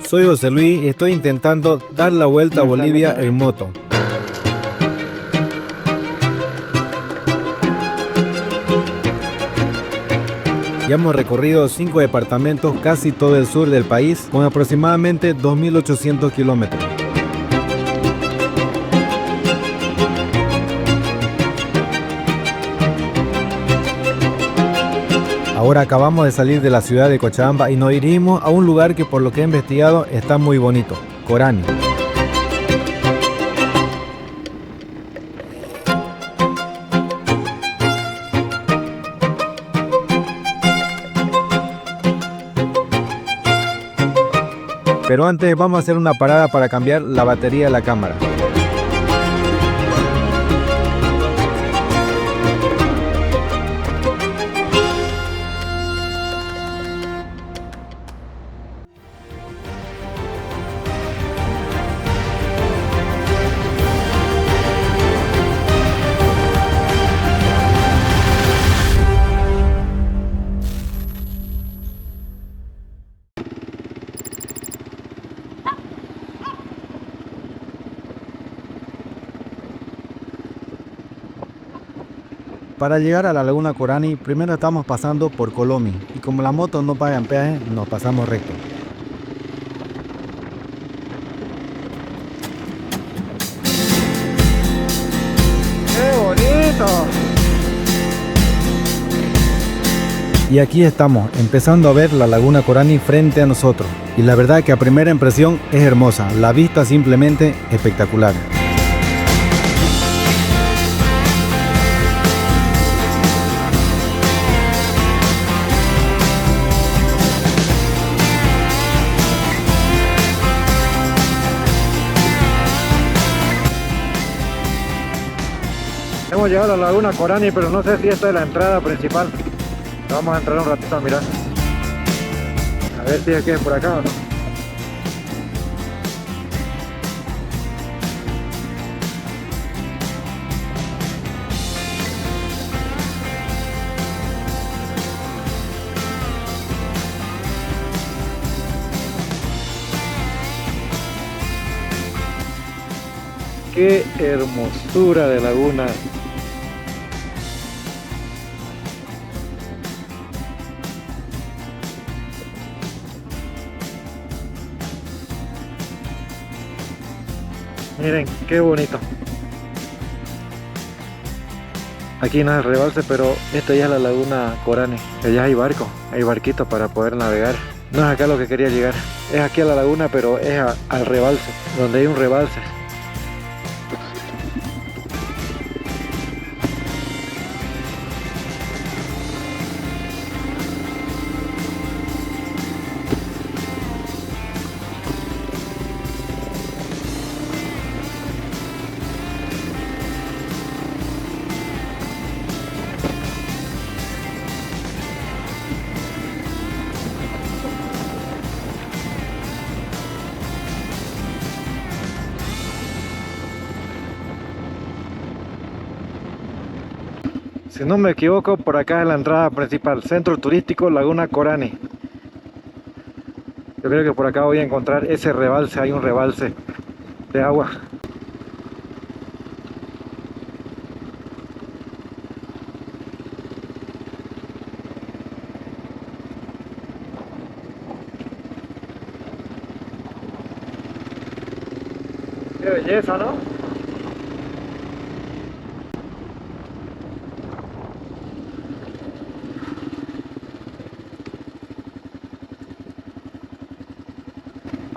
Soy José Luis y estoy intentando dar la vuelta a Bolivia en moto. Ya hemos recorrido 5 departamentos, casi todo el sur del país, con aproximadamente 2.800 kilómetros. Ahora acabamos de salir de la ciudad de Cochabamba y nos dirigimos a un lugar que, por lo que he investigado, está muy bonito, Corani. Pero antes vamos a hacer una parada para cambiar la batería de la cámara. Para llegar a la Laguna Corani, primero estamos pasando por Colomi y como la moto no paga peaje, nos pasamos recto. ¡Qué bonito! Y aquí estamos, empezando a ver la Laguna Corani frente a nosotros. Y la verdad que a primera impresión es hermosa, la vista simplemente espectacular. Hemos llegado a la Laguna Corani, pero no sé si esta es la entrada principal. Vamos a entrar un ratito a mirar. A ver si es que es por acá o no. Qué hermosura de laguna. Miren, qué bonito. Aquí no es el rebalse, pero esta ya es la Laguna Corani. Allá hay barco, hay barquitos para poder navegar. No es acá lo que quería llegar. Es aquí a la laguna, pero es al rebalse, donde hay un rebalse. Si no me equivoco, por acá es la entrada principal, Centro Turístico Laguna Corani. Yo creo que por acá voy a encontrar ese rebalse, hay un rebalse de agua. Qué belleza, ¿no?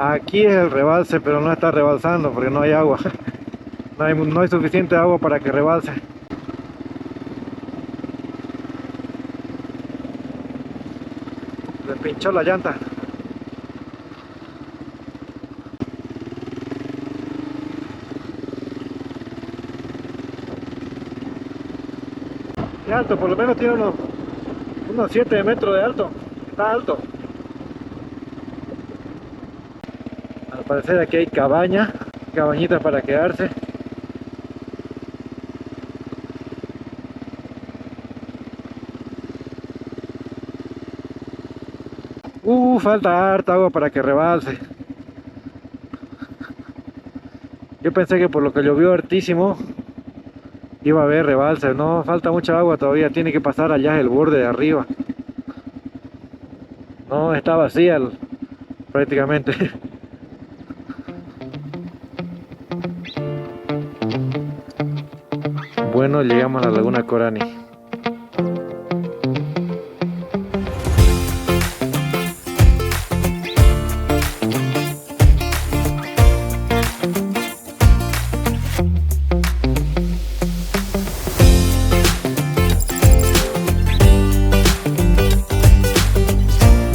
Aquí es el rebalse, pero no está rebalsando porque no hay agua. No hay suficiente agua para que rebalse. Le pinchó la llanta. Qué alto, por lo menos tiene unos 7 metros de alto. Está alto. Al parecer aquí hay cabañitas para quedarse. Falta harta agua para que rebalse. Yo pensé que por lo que llovió hartísimo iba a haber rebalse. No, falta mucha agua todavía, tiene que pasar allá el borde de arriba. No, está vacía prácticamente. Bueno, llegamos a la laguna Corani.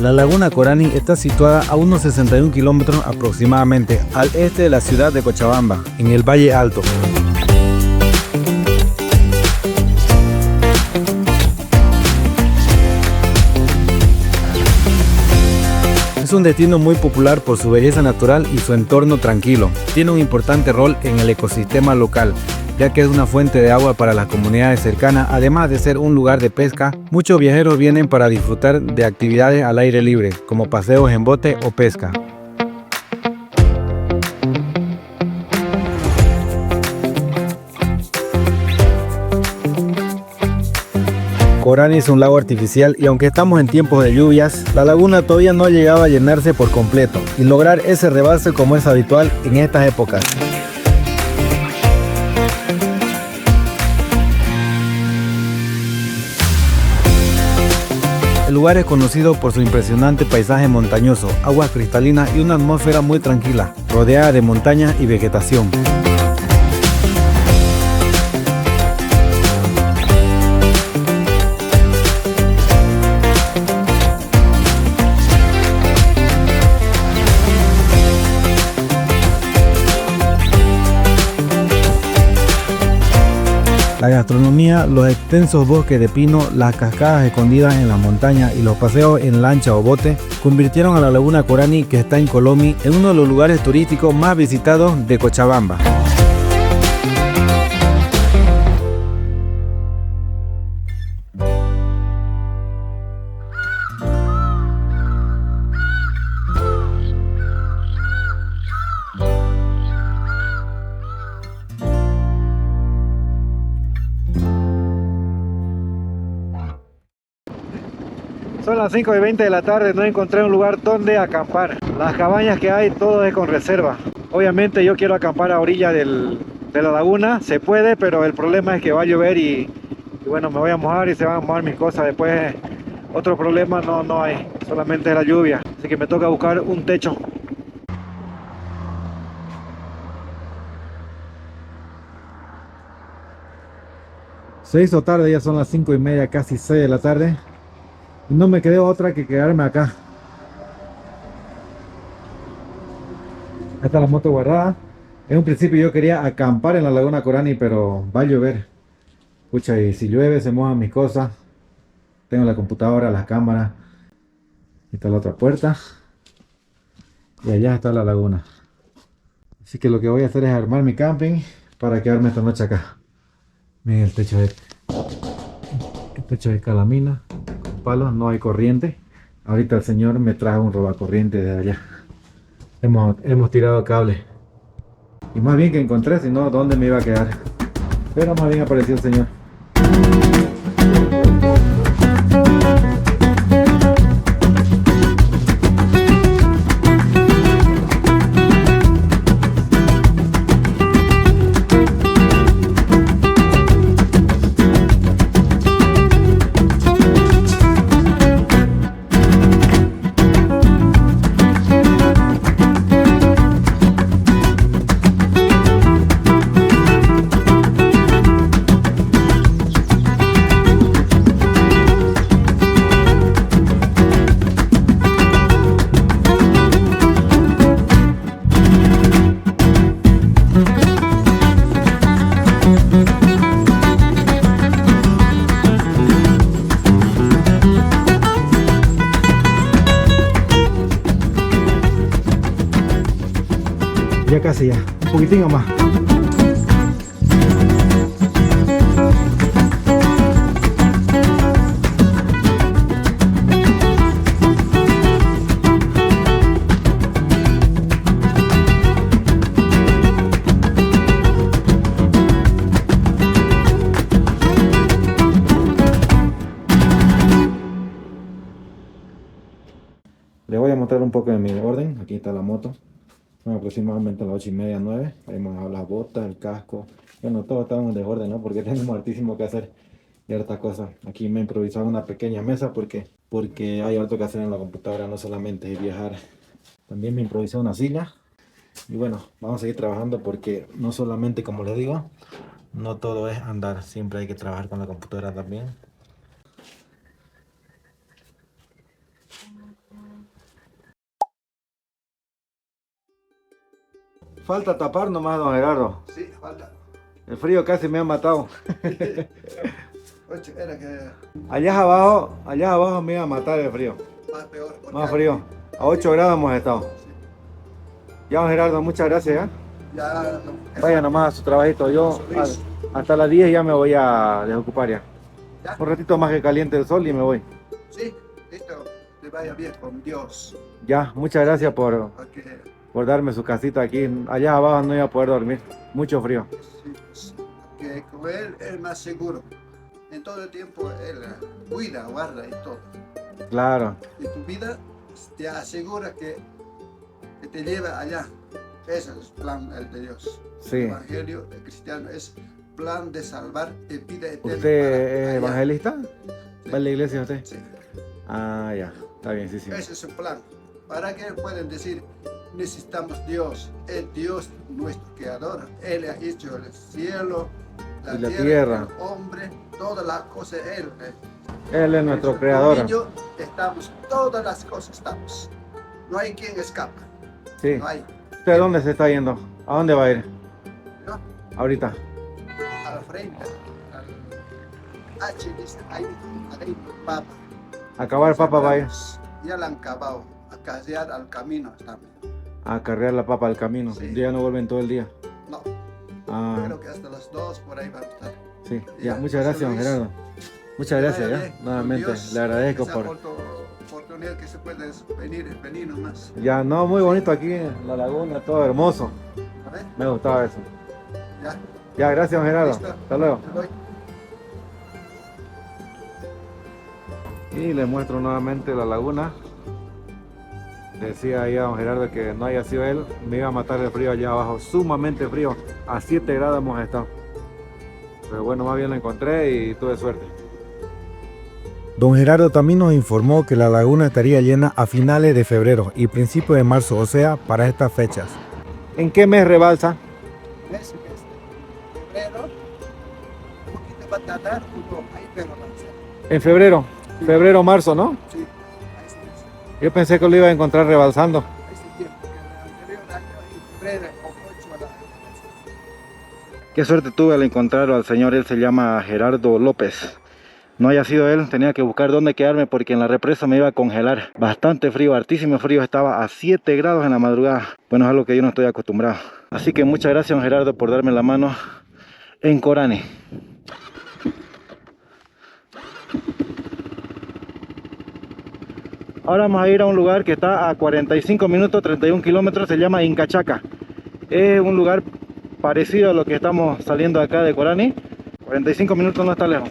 La laguna Corani está situada a unos 61 kilómetros aproximadamente al este de la ciudad de Cochabamba, en el Valle Alto. Es un destino muy popular por su belleza natural y su entorno tranquilo. Tiene un importante rol en el ecosistema local, ya que es una fuente de agua para las comunidades cercanas, además de ser un lugar de pesca. Muchos viajeros vienen para disfrutar de actividades al aire libre, como paseos en bote o pesca. Corani es un lago artificial y aunque estamos en tiempos de lluvias, la laguna todavía no ha llegado a llenarse por completo y lograr ese rebalse como es habitual en estas épocas. El lugar es conocido por su impresionante paisaje montañoso, aguas cristalinas y una atmósfera muy tranquila, rodeada de montañas y vegetación. La gastronomía, los extensos bosques de pino, las cascadas escondidas en las montañas y los paseos en lancha o bote convirtieron a la laguna Corani, que está en Colomi, en uno de los lugares turísticos más visitados de Cochabamba. Son las 5:20 de la tarde, no encontré un lugar donde acampar. Las cabañas que hay, todo es con reserva. Obviamente yo quiero acampar a orilla de la laguna, se puede, pero el problema es que va a llover y bueno, me voy a mojar y se van a mojar mis cosas. Después otro problema no hay, solamente la lluvia. Así que me toca buscar un techo. Se hizo tarde, ya son las 5:30, casi 6 de la tarde. Y no me quedó otra que quedarme acá. Ahí está la moto guardada. En un principio yo quería acampar en la laguna Corani, pero va a llover. Pucha, y si llueve se mojan mis cosas. Tengo la computadora, la cámara. Ahí está la otra puerta. Y allá está la laguna. Así que lo que voy a hacer es armar mi camping para quedarme esta noche acá. Miren el techo de calamina. Palos, no hay corriente. Ahorita el señor me trajo un robacorriente de allá. Hemos tirado cable. Y más bien que encontré, si no, ¿dónde me iba a quedar? Pero más bien apareció el señor. Ya casi ya, un poquitín más. Les voy a mostrar un poco de mi orden. Aquí está la moto. Son aproximadamente las 8:30, 9. Ahí hemos dejado las botas, el casco. Bueno, todo está en desorden, ¿no? Porque tenemos hartísimo que hacer y hartas cosas. Aquí me he improvisado una pequeña mesa porque hay harto que hacer en la computadora, no solamente es viajar. También me improvisé una silla. Y bueno, vamos a seguir trabajando porque no solamente, como les digo, no todo es andar. Siempre hay que trabajar con la computadora también. Falta tapar nomás, don Gerardo. Sí, falta. El frío casi me ha matado. Ocho, era que Allá abajo me iba a matar el frío. más peor. porque Más frío. A 8 grados hemos estado. Ya, don Gerardo, muchas gracias. Ya, Vaya nomás a su trabajito. Yo Luis. hasta las 10 ya me voy a desocupar ya. ¿Ya? Un ratito más que caliente el sol y me voy. Sí, listo. Te vaya bien con Dios. Ya, muchas gracias por Porque darme su casita aquí. Allá abajo no iba a poder dormir. Mucho frío. sí, que con él es más seguro. En todo el tiempo él cuida, guarda y todo. Claro. Y tu vida te asegura que te lleva allá. Ese es el plan de Dios. Sí. El evangelio cristiano es plan de salvar y vida eterna. ¿Usted es para allá. evangelista? Sí. ¿Va a la iglesia usted? Sí. Ah, ya. Está bien, sí, sí. Ese es su plan. ¿Para qué pueden decir necesitamos Dios? El Dios nuestro creador. Él ha hecho el cielo, Y la tierra. el hombre, todas las cosas. Él. Él es nuestro En su creador. dominio estamos, todas las cosas estamos. No hay quien escapa. Sí. No hay. ¿Usted dónde se está yendo? ¿A dónde va a ir? ¿No? Ahorita. Al frente. Al H dice, ahí, papa. Acabar papa va a ir. Ya la han acabado. A casear al camino estamos. A carrear la papa al camino. Sí. Ya no vuelven todo el día. No, Ah, creo que hasta las 2 por ahí van a estar. sí. Ya, Ya, muchas gracias, don Luis. Gerardo. Muchas gracias, Vaya ya. bien, Nuevamente, con Dios, le agradezco esa por... oportunidad que se puede venir nomás. Ya, no, muy bonito aquí en la laguna, todo hermoso. A ver, Me gustaba eso. ya, Ya, gracias, don Gerardo. Listo. Hasta luego. te doy. Y les muestro nuevamente la laguna. Decía ahí a don Gerardo que no haya sido él, me iba a matar el frío allá abajo, sumamente frío, a 7 grados hemos estado. Pero bueno, más bien lo encontré y tuve suerte. Don Gerardo también nos informó que la laguna estaría llena a finales de febrero y principios de marzo, o sea, para estas fechas. ¿En qué mes rebalsa? Ese mes de febrero, un poquito va a tardar, ahí pero va a ser. En febrero, marzo, ¿no? Sí, a ese mes, Yo pensé que lo iba a encontrar rebalsando. a ese tiempo, que el anterior año en febrero, con 8 a la. Qué suerte tuve al encontrarlo al señor, él se llama Gerardo López. No haya sido él, tenía que buscar dónde quedarme porque en la represa me iba a congelar. Bastante frío, hartísimo frío, estaba a 7 grados en la madrugada. Bueno, es algo que yo no estoy acostumbrado. Así que muchas gracias, don Gerardo, por darme la mano en Corani. Ahora vamos a ir a un lugar que está a 45 minutos, 31 kilómetros, se llama Incachaca. Es un lugar parecido a lo que estamos saliendo acá de Corani. 45 minutos no está lejos.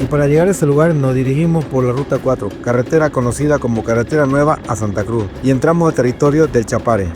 Y para llegar a ese lugar nos dirigimos por la Ruta 4, carretera conocida como Carretera Nueva a Santa Cruz, y entramos al territorio del Chapare.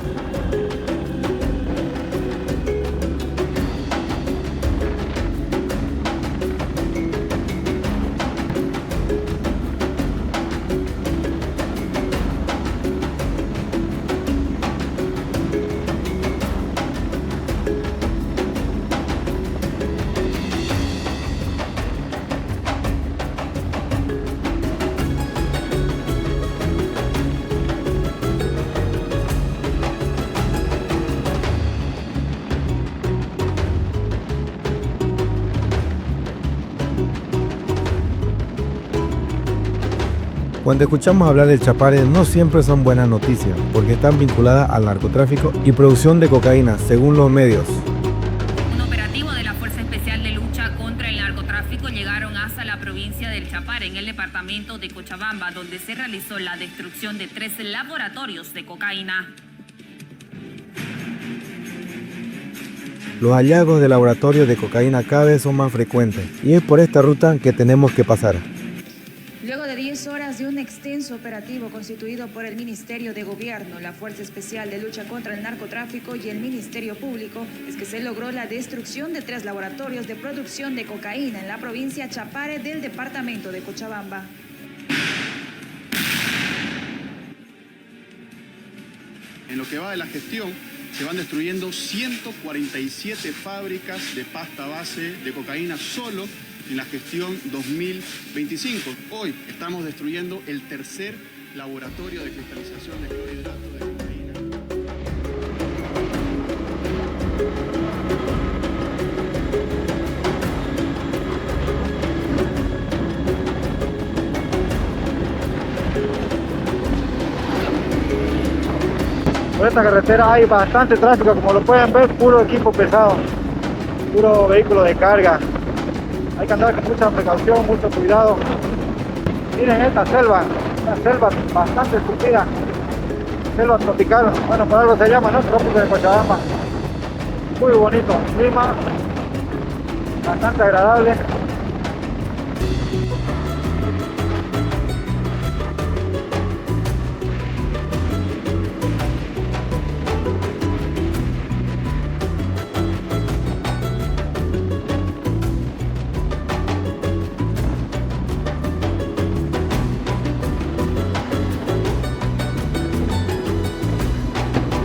Cuando escuchamos hablar del Chapare no siempre son buenas noticias, porque están vinculadas al narcotráfico y producción de cocaína, según los medios. Un operativo de la Fuerza Especial de Lucha contra el Narcotráfico llegaron hasta la provincia del Chapare, en el departamento de Cochabamba, donde se realizó la destrucción de 3 laboratorios de cocaína. los hallazgos de laboratorio de cocaína cada vez son más frecuentes y es por esta ruta que tenemos que pasar. Luego de 10 horas de un extenso operativo constituido por el Ministerio de Gobierno, la Fuerza Especial de Lucha contra el Narcotráfico y el Ministerio Público, es que se logró la destrucción de 3 laboratorios de producción de cocaína en la provincia Chapare del departamento de Cochabamba. En lo que va de la gestión, se van destruyendo 147 fábricas de pasta base de cocaína solo en la gestión 2025. Hoy estamos destruyendo el tercer laboratorio de cristalización de clorhidrato de cocaína. Por esta carretera hay bastante tráfico, como lo pueden ver, puro equipo pesado, puro vehículo de carga. Hay que andar con mucha precaución, mucho cuidado. Miren esta selva, una selva bastante tupida, selva tropical, bueno, por algo se llama, ¿no? Trópico de Cochabamba. Muy bonito, clima bastante agradable.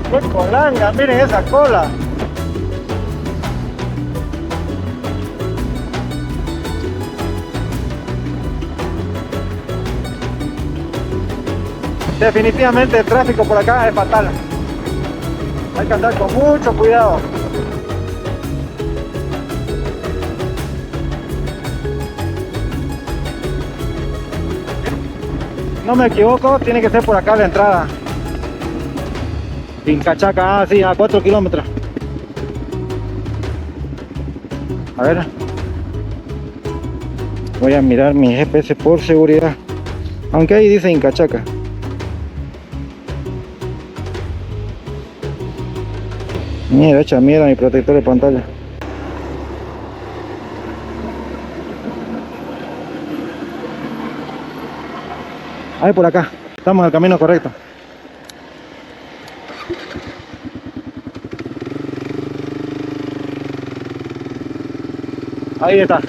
¡Qué colanga! Miren esa cola. Definitivamente el tráfico por acá es fatal. Hay que andar con mucho cuidado. No me equivoco, tiene que ser por acá la entrada. Incachaca, sí, a 4 kilómetros. A ver. Voy a mirar mi GPS por seguridad. Aunque ahí dice Incachaca. Mira, echa mierda mi protector de pantalla. Ahí por acá. Estamos en el camino correcto. Ahí está.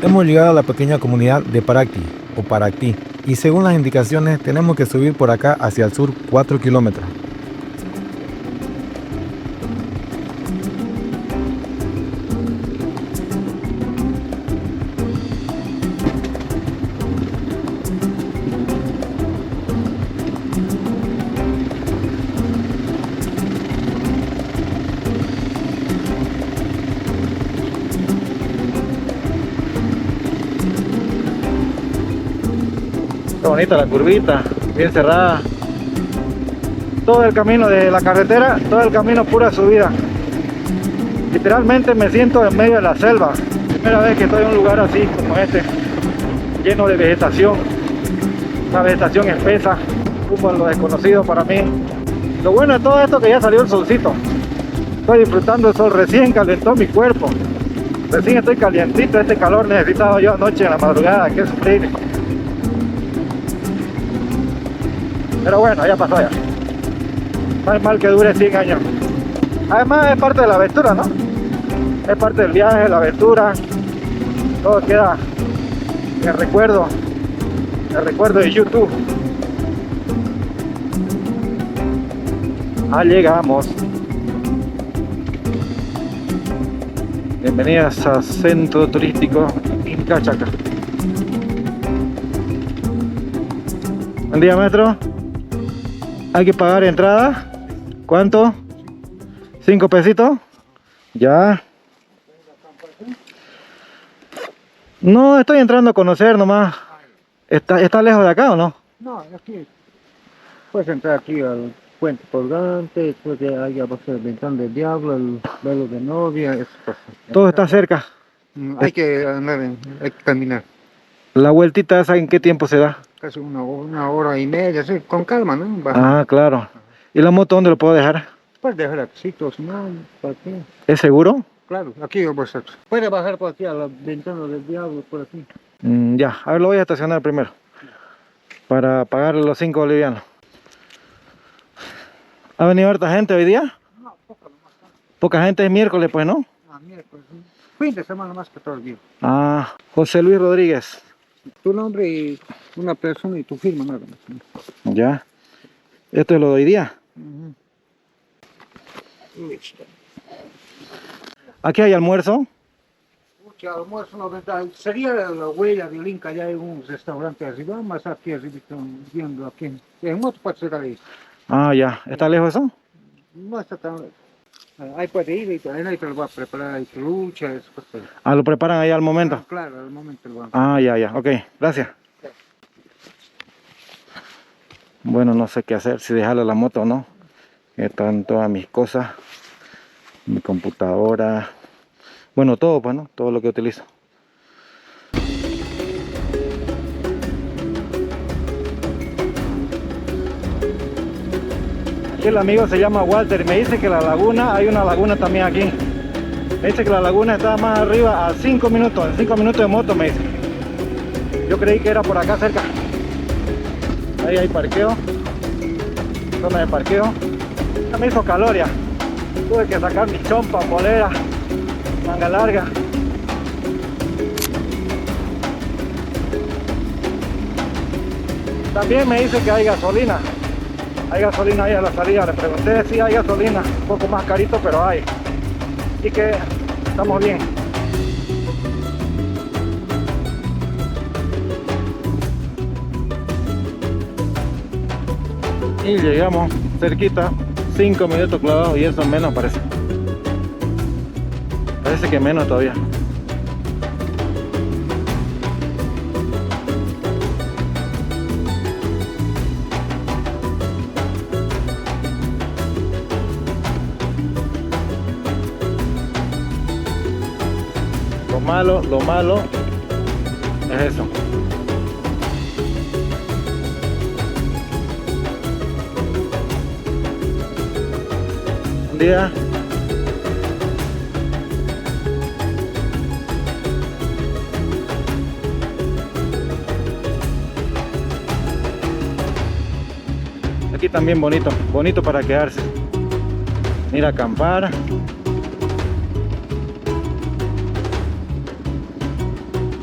Hemos llegado a la pequeña comunidad de Paracti o Paracti y según las indicaciones tenemos que subir por acá hacia el sur 4 kilómetros. Está bonita la curvita, bien cerrada. Todo el camino de la carretera, todo el camino pura subida. Literalmente me siento en medio de la selva. Primera vez que estoy en un lugar así como este, lleno de vegetación. Una vegetación espesa, rumbo a lo desconocido para mí. Lo bueno de todo esto es que ya salió el solcito. Estoy disfrutando el sol, recién calentó mi cuerpo. Recién estoy calientito, este calor necesitaba yo anoche en la madrugada, que sufrir. Pero bueno, ya pasó ya. No hay mal que dure 100 años. Además es parte de la aventura, ¿no? Es parte del viaje, la aventura. Todo queda en el recuerdo de YouTube. Llegamos. Bienvenidas a Centro Turístico Incachaca. Buen día, maestro. Hay que pagar entrada. ¿Cuánto? 5 pesitos. Ya. No, estoy entrando a conocer nomás. ¿Está lejos de acá o no? No, aquí. Puedes entrar aquí al puente colgante, después de ahí a pasar el ventón del diablo, el velo de novia, eso pasa. Todo está cerca. Hay que andar, hay que caminar. La vueltita esa, ¿en qué tiempo se da? Casi una hora y media, sí, con calma, ¿no? Ah, claro. ¿Y la moto dónde lo puedo dejar? Puedes dejar aquí, no, ¿para qué? ¿Es seguro? Claro, aquí vosotros. Puede bajar por aquí a la ventana del diablo, por aquí. Ya, a ver, lo voy a estacionar primero. Para pagarle los 5 bolivianos. ¿Ha venido harta gente hoy día? No, poca nomás. Poca gente, es miércoles pues, ¿no? Ah, miércoles. Fin de semana más que todo el día. Ah, José Luis Rodríguez. Tu nombre y una persona y tu firma nada más. Ya. ¿Esto es lo de hoy día? Listo. ¿Aquí hay almuerzo? Mucho almuerzo, no vendrá. Sería la huella del Inca, ya hay un restaurante arriba, más aquí arriba están viendo aquí. En moto puede ser ahí. Ah, ya. ¿Está lejos eso? No está tan lejos. Ahí puede ir y ahí te lo va a preparar, ahí te lucha, esas cosas. Ah, lo preparan ahí al momento. Claro, al momento lo van a Ah, ya. Ok, gracias. Bueno, no sé qué hacer, si dejarle la moto o no. Están todas mis cosas. Mi computadora. Bueno, todo, pues, ¿no? Todo lo que utilizo. Aquí el amigo se llama Walter y me dice que la laguna, hay una laguna también aquí. Me dice que la laguna está más arriba a 5 minutos, en 5 minutos de moto me dice. Yo creí que era por acá cerca. Ahí hay parqueo. Zona de parqueo. Ya me hizo calor ya. Tuve que sacar mi chompa, polera, manga larga. También me dice que hay gasolina. Hay gasolina ahí a la salida. Le pregunté si hay gasolina. Un poco más carito, pero hay. Así que estamos bien. Y llegamos cerquita. 5 minutos clavados y eso menos parece. Parece que menos todavía. Lo malo es eso. Un día aquí también bonito para quedarse, ir a acampar.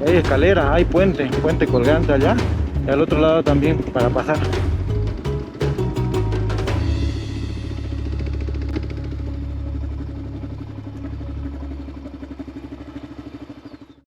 Hay escaleras, hay puente colgante allá y al otro lado también para pasar.